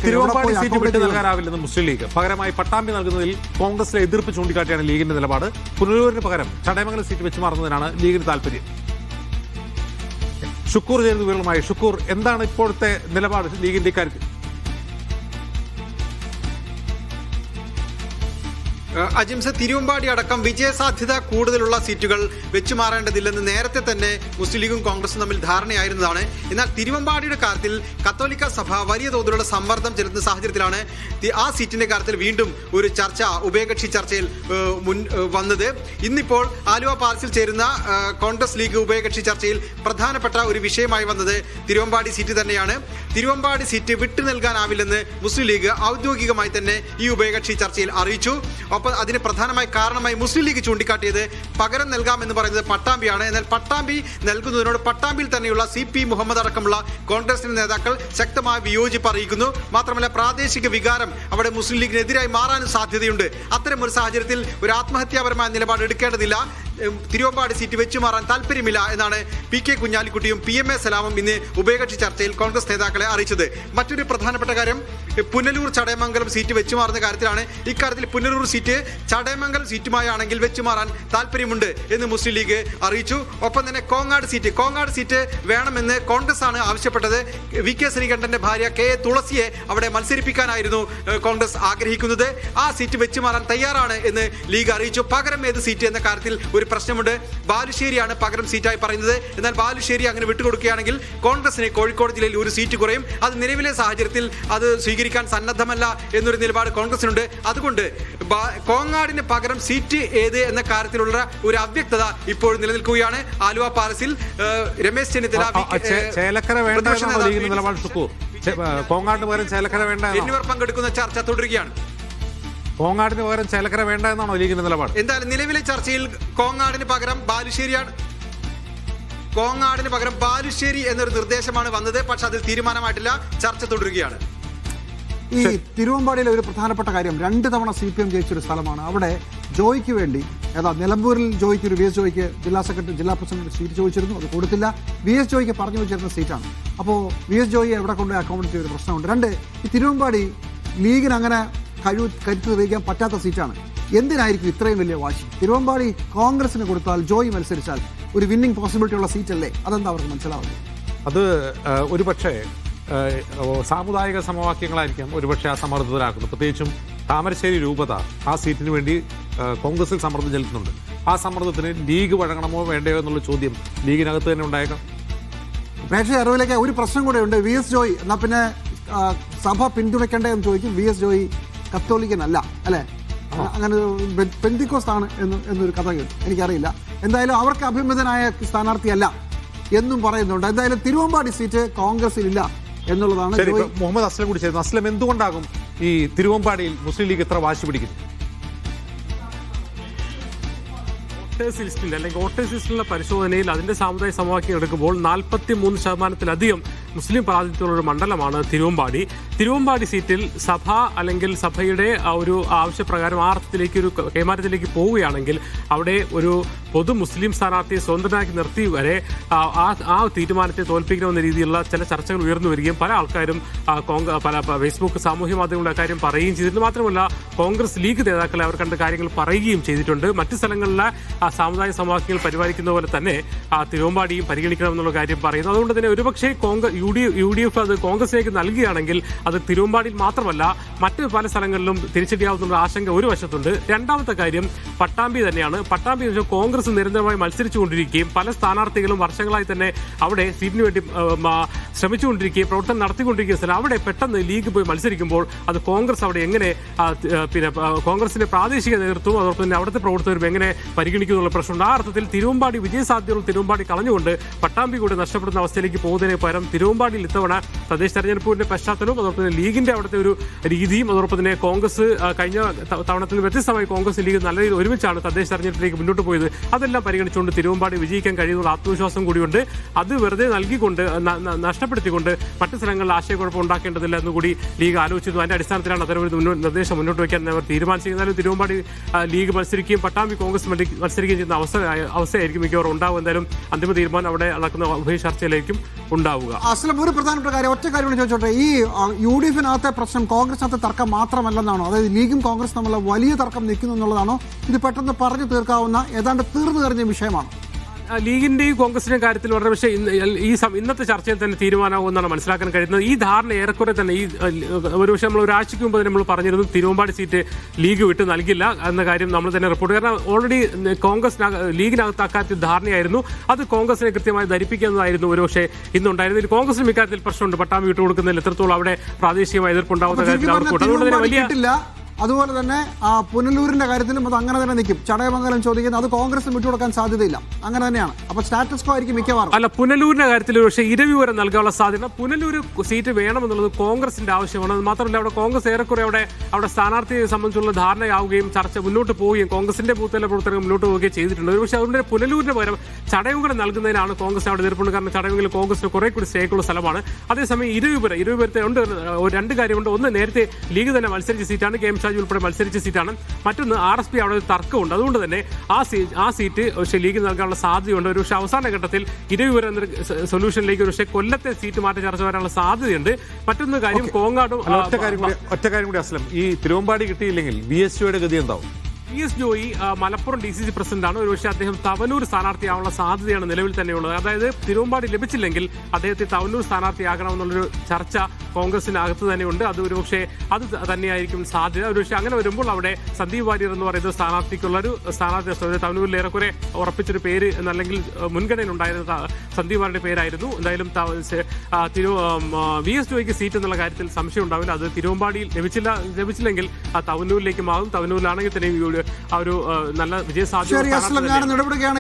Thiruvambady seat വിട്ടു നൽകാനാവില്ലെന്ന് മുസ്ലിം league. പകരമായി പട്ടാമ്പി നൽകുന്നതിൽ കോൺഗ്രസിലെ എതിർപ്പ് ചൂണ്ടിക്കാട്ടിയാണ് ലീഗിന്റെ നിലപാട്. പുനലൂരിന് പകരം ചടയമംഗലം സീറ്റ് വെച്ച് മാറുന്നതിനാണ് ലീഗിന് താല്പര്യം. ഷുക്കൂർ ചേർന്ന് വിവരങ്ങളുമായി. ഷുക്കൂർ, എന്താണ് ഇപ്പോഴത്തെ നിലപാട് ലീഗിന്റെ ഇക്കാര്യത്തിൽ? അജിംസ്, തിരുവമ്പാടി അടക്കം വിജയസാധ്യത കൂടുതലുള്ള സീറ്റുകൾ വെച്ചുമാറേണ്ടതില്ലെന്ന് നേരത്തെ തന്നെ മുസ്ലിം ലീഗും കോൺഗ്രസും തമ്മിൽ ധാരണയായിരുന്നതാണ്. എന്നാൽ തിരുവമ്പാടിയുടെ കാര്യത്തിൽ കത്തോലിക്ക സഭ വലിയ തോതിലുള്ള സമ്മർദ്ദം ചെലുത്തുന്ന സാഹചര്യത്തിലാണ് ആ സീറ്റിന്റെ കാര്യത്തിൽ വീണ്ടും ഒരു ചർച്ച, ഉഭയകക്ഷി ചർച്ചയിൽ വന്നത്. ഇന്നിപ്പോൾ ആലുവ പാലസിൽ ചേരുന്ന കോൺഗ്രസ് ലീഗ് ഉഭയകക്ഷി ചർച്ചയിൽ പ്രധാനപ്പെട്ട ഒരു വിഷയമായി വന്നത് തിരുവമ്പാടി സീറ്റ് തന്നെയാണ്. തിരുവമ്പാടി സീറ്റ് വിട്ടു നൽകാനാവില്ലെന്ന് മുസ്ലിം ലീഗ് ഔദ്യോഗികമായി തന്നെ ഈ ഉഭയകക്ഷി ചർച്ചയിൽ അറിയിച്ചു. ഒപ്പം അതിന് പ്രധാനമായി കാരണമായി മുസ്ലിം ലീഗ് ചൂണ്ടിക്കാട്ടിയത് പകരം നൽകാമെന്ന് പറയുന്നത് പട്ടാമ്പിയാണ്. എന്നാൽ പട്ടാമ്പി നൽകുന്നതിനോട് പട്ടാമ്പിയിൽ തന്നെയുള്ള CP മുഹമ്മദ് അടക്കമുള്ള കോൺഗ്രസിന്റെ നേതാക്കൾ ശക്തമായ വിയോജിപ്പ് അറിയിക്കുന്നു. മാത്രമല്ല, പ്രാദേശിക വികാരം അവിടെ മുസ്ലിം ലീഗിനെതിരായി മാറാനും സാധ്യതയുണ്ട്. അത്തരം ഒരു സാഹചര്യത്തിൽ ഒരു ആത്മഹത്യാപരമായ നിലപാട് എടുക്കേണ്ടതില്ല, തിരുവമ്പാടി സീറ്റ് വെച്ചുമാറാൻ താല്പര്യമില്ല എന്നാണ് PK കുഞ്ഞാലിക്കുട്ടിയും PMA സലാമും ഇന്ന് ഉഭയകക്ഷി ചർച്ചയിൽ കോൺഗ്രസ് നേതാക്കളെ അറിയിച്ചത്. മറ്റൊരു പ്രധാനപ്പെട്ട കാര്യം പുനലൂർ ചടയമംഗലം സീറ്റ് വെച്ചുമാറുന്ന കാര്യത്തിലാണ്. ഇക്കാര്യത്തിൽ പുനലൂർ സീറ്റ് ചടയമംഗലം സീറ്റുമായാണെങ്കിൽ വെച്ചുമാറാൻ താല്പര്യമുണ്ട് എന്ന് മുസ്ലിം ലീഗ് അറിയിച്ചു. ഒപ്പം തന്നെ കോങ്ങാട് സീറ്റ് വേണമെന്ന് കോൺഗ്രസ് ആണ് ആവശ്യപ്പെട്ടത്. VK ശ്രീകണ്ഠന്റെ ഭാര്യ KA തുളസിയെ അവിടെ മത്സരിപ്പിക്കാനായിരുന്നു കോൺഗ്രസ് ആഗ്രഹിക്കുന്നത്. ആ സീറ്റ് വെച്ചുമാറാൻ തയ്യാറാണ് എന്ന് ലീഗ് അറിയിച്ചു. പകരം ഏത് സീറ്റ് എന്ന കാര്യത്തിൽ ഒരു പ്രശ്നമുണ്ട്. ബാലുശ്ശേരിയാണ് പകരം സീറ്റായി പറയുന്നത്. എന്നാൽ ബാലുശ്ശേരി അങ്ങനെ വിട്ടുകൊടുക്കുകയാണെങ്കിൽ കോൺഗ്രസിന് കോഴിക്കോട് ജില്ലയിൽ ഒരു സീറ്റ് കുറയും. അത് നിലവിലെ സാഹചര്യത്തിൽ അത് സ്വീകരിക്കാൻ സന്നദ്ധമല്ല എന്നൊരു നിലപാട് കോൺഗ്രസിനുണ്ട്. അതുകൊണ്ട് കോങ്ങാടിന് പകരം സീറ്റ് ഏത് എന്ന കാര്യത്തിലുള്ള ഒരു അവ്യക്തത ഇപ്പോൾ നിലനിൽക്കുകയാണ്. ആലുവ പാലസിൽ രമേശ് ചെന്നിത്തല എന്നിവർ പങ്കെടുക്കുന്ന ചർച്ച തുടരുകയാണ്. കോങ്ങാടിന് പകരം ചേലക്കര വേണ്ട എന്നാണോ ലീഗിന്റെ നിലപാട്? എന്തായാലും നിലവിലെ ചർച്ചയിൽ കോങ്ങാടിന് പകരം ബാലുശ്ശേരി എന്നൊരു നിർദ്ദേശമാണ് വന്നത്. പക്ഷെ അതിൽ തീരുമാനമായിട്ടില്ല, ചർച്ച തുടരുകയാണ്. ഈ തിരുവമ്പാടിയിലെ ഒരു പ്രധാനപ്പെട്ട കാര്യം, 2 തവണ CPM ജയിച്ചൊരു സ്ഥലമാണ്. അവിടെ ജോയിക്ക് വേണ്ടി നിലമ്പൂരിൽ VS ജോയിക്ക് ജില്ലാ പ്രസിഡന്റ് സീറ്റ് ചോദിച്ചിരുന്നു, അത് കൊടുത്തില്ല. VS ജോയിക്ക് പറഞ്ഞു വെച്ചിരുന്ന സീറ്റാണ്. അപ്പോൾ VS ജോയിയെ എവിടെ കൊണ്ട് അക്കോമഡേറ്റ് ചെയ്തൊരു പ്രശ്നമുണ്ട്. 2, ഈ തിരുവമ്പാടി ലീഗിന് അങ്ങനെ കരുത്ത് തെളിയിക്കാൻ പറ്റാത്ത സീറ്റാണ്. എന്തിനായിരിക്കും ഇത്രയും വലിയ വാശി? തിരുവമ്പാടി കോൺഗ്രസിന് കൊടുത്താൽ, ജോയി മത്സരിച്ചാൽ ഒരു വിന്നിംഗ് പോസിബിലിറ്റി ഉള്ള സീറ്റല്ലേ? അതെന്താ അവർക്ക് മനസ്സിലാവുന്നത്? അത് ഒരു പക്ഷേ സാമുദായിക സമവാക്യങ്ങളായിരിക്കാം ഒരുപക്ഷെ ആ സമ്മർദ്ദത്തിലാക്കുന്നത്. പ്രത്യേകിച്ചും താമരശ്ശേരി രൂപത ആ സീറ്റിന് വേണ്ടി കോൺഗ്രസിൽ സമ്മർദ്ദം ചെലുത്തുന്നുണ്ട്. ആ സമ്മർദ്ദത്തിന് ലീഗ് വഴങ്ങണമോ വേണ്ടയോ എന്നുള്ള ചോദ്യം ലീഗിനകത്ത് തന്നെ ഉണ്ടായേക്കാം. പ്രേക്ഷക അറിവിലേക്ക് ഒരു പ്രശ്നം കൂടെ ഉണ്ട്. VS ജോയി എന്നാൽ പിന്നെ സഭ പിന്തുണയ്ക്കണ്ടേ എന്ന് ചോദിക്കും. VS ജോയി കത്തോലിക്കനല്ല, അല്ലേ? അങ്ങനെ പെന്തിക്കോസ്താണ് എന്നൊരു കഥ കേട്ടു, എനിക്കറിയില്ല. എന്തായാലും അവർക്ക് അഭിമതനായ സ്ഥാനാർത്ഥിയല്ല എന്നും പറയുന്നുണ്ട്. എന്തായാലും തിരുവമ്പാടി സീറ്റ് കോൺഗ്രസിലില്ല എന്നുള്ളതാണ്. മുഹമ്മദ് അസ്ലം കൂടി ചേരുന്നു. അസ്ലം, എന്തുകൊണ്ടാകും ഈ തിരുവമ്പാടിയിൽ മുസ്ലിം ലീഗ് ഇത്ര വാശി പിടിക്കുന്നത്? വോട്ടേഴ്സ് ലിസ്റ്റിൽ അല്ലെങ്കിൽ വോട്ടേഴ്സ് ലിസ്റ്റിലുള്ള പരിശോധനയിൽ അതിന്റെ സാമുദായിക സമവാക്യം എടുക്കുമ്പോൾ 43% മുസ്ലിം പ്രാതിനിധ്യമുള്ള മണ്ഡലമാണ് തിരുവമ്പാടി. തിരുവമ്പാടി സീറ്റിൽ സഭ അല്ലെങ്കിൽ സഭയുടെ ഒരു ആവശ്യപ്രകാരം ആ അർത്ഥത്തിലേക്ക് ഒരു കൈമാറ്റത്തിലേക്ക് പോവുകയാണെങ്കിൽ അവിടെ ഒരു പൊതു മുസ്ലിം സ്ഥാനാർത്ഥിയെ സ്വതന്ത്രനാക്കി നിർത്തി വരെ ആ തീരുമാനത്തെ തോൽപ്പിക്കണമെന്ന രീതിയിലുള്ള ചില ചർച്ചകൾ ഉയർന്നു വരികയും പല ആൾക്കാരും ഫേസ്ബുക്ക് സാമൂഹ്യ മാധ്യമങ്ങളുടെ കാര്യം പറയുകയും ചെയ്തിട്ടുണ്ട്. മാത്രമല്ല, കോൺഗ്രസ് ലീഗ് നേതാക്കളെ അവർ കണ്ട കാര്യങ്ങൾ പറയുകയും ചെയ്തിട്ടുണ്ട്. മറ്റ് സ്ഥലങ്ങളിലെ സാമുദായിക സമവാക്യങ്ങൾ പരിപാലിക്കുന്ന പോലെ തന്നെ തിരുവമ്പാടിയും പരിഗണിക്കണമെന്നുള്ള കാര്യം പറയുന്നു. അതുകൊണ്ട് തന്നെ ഒരുപക്ഷെ UDF അത് കോൺഗ്രസിലേക്ക് നൽകുകയാണെങ്കിൽ അത് തിരുവമ്പാടിയിൽ മാത്രമല്ല മറ്റ് പല സ്ഥലങ്ങളിലും തിരിച്ചടിയാവുന്ന ആശങ്ക ഒരു വശത്തുണ്ട്. രണ്ടാമത്തെ കാര്യം പട്ടാമ്പി തന്നെയാണ്. പട്ടാമ്പി കോൺഗ്രസ് നിരന്തരമായി മത്സരിച്ചുകൊണ്ടിരിക്കുകയും പല സ്ഥാനാർത്ഥികളും വർഷങ്ങളായി തന്നെ അവിടെ സീറ്റിന് വേണ്ടി ശ്രമിച്ചുകൊണ്ടിരിക്കുകയും പ്രവർത്തനം നടത്തിക്കൊണ്ടിരിക്കുന്ന സ്ഥലം. അവിടെ പെട്ടെന്ന് ലീഗ് പോയി മത്സരിക്കുമ്പോൾ അത് കോൺഗ്രസ് അവിടെ എങ്ങനെ കോൺഗ്രസിന്റെ പ്രാദേശിക നേതൃത്വവും അതോടൊപ്പം തന്നെ അവിടുത്തെ പ്രവർത്തകരും എങ്ങനെ പരിഗണിക്കുന്നുള്ള പ്രശ്നമുണ്ട്. ആ അർത്ഥത്തിൽ തിരുവമ്പാടി വിജയസാധ്യതയുള്ള തിരുവമ്പാടി കളഞ്ഞുകൊണ്ട് പട്ടാമ്പി കൂടി നഷ്ടപ്പെടുന്ന അവസ്ഥയിലേക്ക് പോകുന്നതിന് പകരം തിരുവമ്പാടിയിൽ ഇത്തവണ തദ്ദേശ തെരഞ്ഞെടുപ്പിന്റെ പശ്ചാത്തലവും അതോടൊപ്പം തന്നെ ലീഗിന്റെ അവിടുത്തെ ഒരു രീതിയും അതോടൊപ്പം തന്നെ കോൺഗ്രസ് കഴിഞ്ഞ തവണത്തിൽ വ്യത്യസ്തമായി കോൺഗ്രസ് ലീഗ് നല്ല രീതിയിൽ ഒരുമിച്ചാണ് തദ്ദേശ തെരഞ്ഞെടുപ്പിലേക്ക് മുന്നോട്ട് പോയത്. അതെല്ലാം പരിഗണിച്ചുകൊണ്ട് തിരുവമ്പാടി വിജയിക്കാൻ കഴിയുന്ന ആത്മവിശ്വാസം കൂടിയുണ്ട്. അത് വെറുതെ നൽകിക്കൊണ്ട് നഷ്ടപ്പെടുത്തിക്കൊണ്ട് മറ്റ് സ്ഥലങ്ങളിൽ ആശയക്കുഴപ്പം ഉണ്ടാക്കേണ്ടതില്ല എന്നുകൂടി ലീഗ് ആലോചിച്ചിരുന്നു. അതിന്റെ അടിസ്ഥാനത്തിലാണ് അത്തരമൊരു നിർദ്ദേശം മുന്നോട്ട് വയ്ക്കാൻ അവർ തീരുമാനിച്ചിരുന്നാലും തിരുവമ്പാടി ലീഗ് മത്സരിക്കുകയും പട്ടാമ്പി കോൺഗ്രസ് മത്സരിക്കുകയും ചെയ്യുന്ന അവസ്ഥയായിരിക്കും മിക്കവാറും ഉണ്ടാവും. എന്തായാലും അന്തിമ തീരുമാനം അവിടെ നടക്കുന്ന ഉഭയ ചർച്ചയിലായിരിക്കും. ഉണ്ടാവുക. അസ്ലം, ഒരു പ്രധാനപ്പെട്ട കാര്യം, ഒറ്റ കാര്യം കൂടി ചോദിച്ചോട്ടെ. ഈ UDF-നകത്തെ പ്രശ്നം കോൺഗ്രസിനകത്തെ തർക്കം മാത്രമല്ലെന്നാണോ? അതായത് ലീഗും കോൺഗ്രസ് തമ്മിലുള്ള വലിയ തർക്കം നിൽക്കുന്നു എന്നുള്ളതാണോ? ഇത് പെട്ടെന്ന് പറഞ്ഞു തീർക്കാവുന്ന ഏതാണ്ട് തീർന്നു കഴിഞ്ഞ വിഷയമാണ്? ലീഗിന്റെയും കോൺഗ്രസിന്റെയും കാര്യത്തിൽ വളരെ പക്ഷേ ഇന്നത്തെ ചർച്ചയിൽ തന്നെ തീരുമാനമാകുമെന്നാണ് മനസ്സിലാക്കാൻ കഴിയുന്നത്. ഈ ധാരണ ഏറെക്കുറെ തന്നെ ഈ ഒരുപക്ഷെ നമ്മൾ ഒരാഴ്ചയ്ക്ക് മുമ്പ് നമ്മൾ പറഞ്ഞിരുന്നു തിരുവമ്പാടി സീറ്റ് ലീഗ് വിട്ട് നൽകില്ല എന്ന കാര്യം നമ്മൾ തന്നെ റിപ്പോർട്ട്. കാരണം ഓൾറെഡി ലീഗിനകത്ത് അക്കാര്യത്തിൽ ധാരണയായിരുന്നു. അത് കോൺഗ്രസിനെ കൃത്യമായി ധരിപ്പിക്കുന്നതായിരുന്നു ഒരുപക്ഷെ ഇന്നുണ്ടായിരുന്നു. കോൺഗ്രസിനും ഇക്കാര്യത്തിൽ പ്രശ്നമുണ്ട്. പട്ടാമ്പി വിട്ടുകൊടുക്കുന്നതിൽ എത്രത്തോളം അവിടെ പ്രാദേശികമായ എതിർപ്പുണ്ടാവുന്ന കാര്യത്തിൽ അവർക്കുണ്ട്. അതുകൊണ്ട് തന്നെ വലിയ അതുപോലെ തന്നെ പുനലൂരിന്റെ കാര്യത്തിലും അത് അങ്ങനെ തന്നെ നിൽക്കും. ചടയമംഗലം ചോദിക്കുന്നത് അത് കോൺഗ്രസ് വിട്ടുകൊടുക്കാൻ സാധ്യതയില്ല, അങ്ങനെ തന്നെയാണ്. അപ്പൊ സ്റ്റാറ്റസ് കോ ആയിരിക്കും മിക്കവാറും. അല്ല, പുനലൂരിന്റെ കാര്യത്തിൽ പക്ഷേ ഇരവിവരം നൽകാനുള്ള സാധ്യത, പുനലൂർ സീറ്റ് വേണമെന്നുള്ളത് കോൺഗ്രസിന്റെ ആവശ്യമാണ്. അത് മാത്രമല്ല അവിടെ കോൺഗ്രസ് ഏറെക്കുറെ അവിടെ സ്ഥാനാർത്ഥിയെ സംബന്ധിച്ചുള്ള ധാരണയാവുകയും ചർച്ച മുന്നോട്ട് പോവുകയും കോൺഗ്രസിന്റെ ബൂത്തിലെ പ്രവർത്തകർ മുന്നോട്ട് പോവുകയും ചെയ്തിട്ടുണ്ട്. പക്ഷേ അതുകൊണ്ട് പുനലൂരിന് പകരം ചടയമംഗലം നൽകുന്നതിനാണ് കോൺഗ്രസ് അവിടെ എതിർപ്പുണ്ട്. കാരണം ചടയമംഗലം കോൺഗ്രസിന് കുറെ കൂടി സ്റ്റേക്കുള്ള സ്ഥലമാണ്. അതേസമയം ഇരുവിപുരത്തെ ഉണ്ട് രണ്ട് കാര്യമുണ്ട്. ഒന്ന്, നേരത്തെ ലീഗ് തന്നെ മത്സരിച്ച സീറ്റാണ്, കെ എം ഷാജി ഉൾപ്പെടെ മത്സരിച്ച സീറ്റാണ്. മറ്റൊന്ന്, RSP അവിടെ ഒരു തർക്കമുണ്ട്. അതുകൊണ്ട് തന്നെ ആ സീറ്റ് പക്ഷേ ലീഗ് നൽകാനുള്ള സാധ്യതയുണ്ട്. ഒരു പക്ഷേ അവസാന ഘട്ടത്തിൽ ഇരുവിപുരം എന്ന സൊല്യൂഷനിലേക്ക് ഒരു പക്ഷേ കൊല്ലത്തെ സീറ്റ് മാറ്റി ചർച്ച വരാനുള്ള സാധ്യതയുണ്ട്. മറ്റൊന്ന് കാര്യം, കോങ്ങാടും ഒറ്റ കാര്യം കൂടി അസ്ലം, ഈ തിരുവമ്പാടി കിട്ടിയില്ലെങ്കിൽ BSJയുടെ ഗതി എന്താവും? PS ജോയി മലപ്പുറം DCC പ്രസിഡന്റാണ്. ഒരുപക്ഷെ അദ്ദേഹം തവനൂർ സ്ഥാനാർത്ഥിയാവാനുള്ള സാധ്യതയാണ് നിലവിൽ തന്നെയുള്ളത്. അതായത് തിരുവമ്പാടി ലഭിച്ചില്ലെങ്കിൽ അദ്ദേഹത്തെ തവനൂർ സ്ഥാനാർത്ഥിയാകണമെന്നുള്ളൊരു ചർച്ച കോൺഗ്രസിനകത്ത് തന്നെയുണ്ട്. അത് ഒരുപക്ഷെ അത് തന്നെയായിരിക്കും സാധ്യത. ഒരുപക്ഷെ അങ്ങനെ വരുമ്പോൾ അവിടെ സന്ദീപ് വാര്യർ എന്ന് പറയുന്ന സ്ഥാനാർത്ഥിക്കുള്ളൊരു സ്ഥാനാർത്ഥി തവനൂരിൽ ഏറെക്കുറെ ഉറപ്പിച്ചൊരു പേര് അല്ലെങ്കിൽ മുൻഗണനയിലുണ്ടായിരുന്ന സന്ദീപ് വാര്യരുടെ പേരായിരുന്നു. എന്തായാലും VS ജോയിക്ക് സീറ്റ് എന്നുള്ള കാര്യത്തിൽ സംശയം ഉണ്ടാവില്ല. അത് തിരുവമ്പാടിയിൽ ലഭിച്ചില്ലെങ്കിൽ തവനൂരിലേക്ക് മാറും. തവനൂരിലാണെങ്കിൽ തന്നെ ഒരു നല്ല വിജയ സാധ്യത.